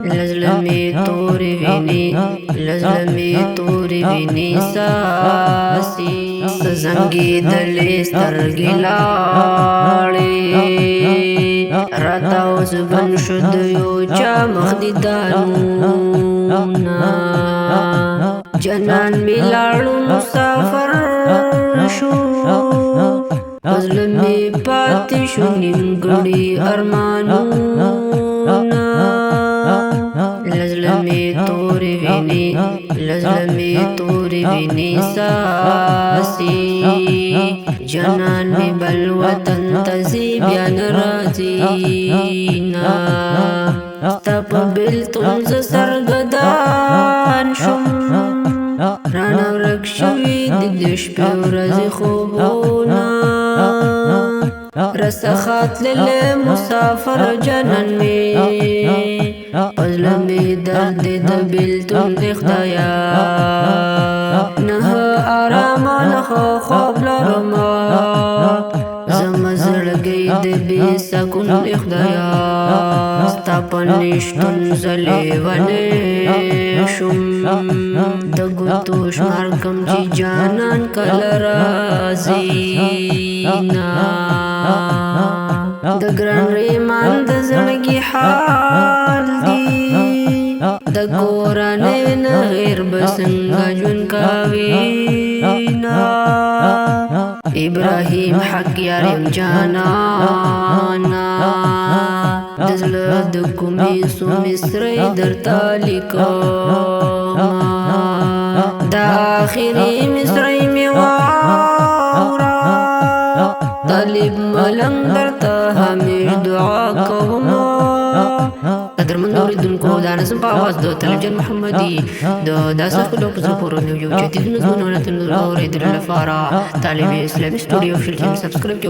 لزلمي توري ویني لزلمي توري ویني ساسي زنګي دلې سترګې لاړې راته اوس بن شد یو چا مخ دي دانونا جنان می لاړو مسافر شو زلمي پاتې شو نیمګړي ارمانونه لزلمي توري ویني لزلمي توري ویني ساسي جنان می بل وطن تزي بیا نرازينا ستپ بلتون ز سرګدان شم رانا ورک شوي د شپې ورځې خوبونه رسخات للي مسافر جنن می پزلمی درد د بلتون اخدایا نه آرام نه خواب لرما زمزړګي د بي سکون اخدایا ستا پنيشتون زلي ونه شم د ګوتو شمار کم چې جانان کل رازينا د ګران ریمان د زړګي حال دی د کورانه نه غیر بسنګ جون کاوینا ابراهيم حق یارم جانانا دزله د کومې سو مصری درته لیکم دا اخري مصری می واورا طالب ملنګ درته همیش دعا کوم قدرمن اوریدونکو دا نظم په اواز د تلجن محمدي د داسې خلکو په زپورو یو جدید نظمونه اورېدلو لپاره طالب اسلامي سټوډیو فلټیم سبسکرایب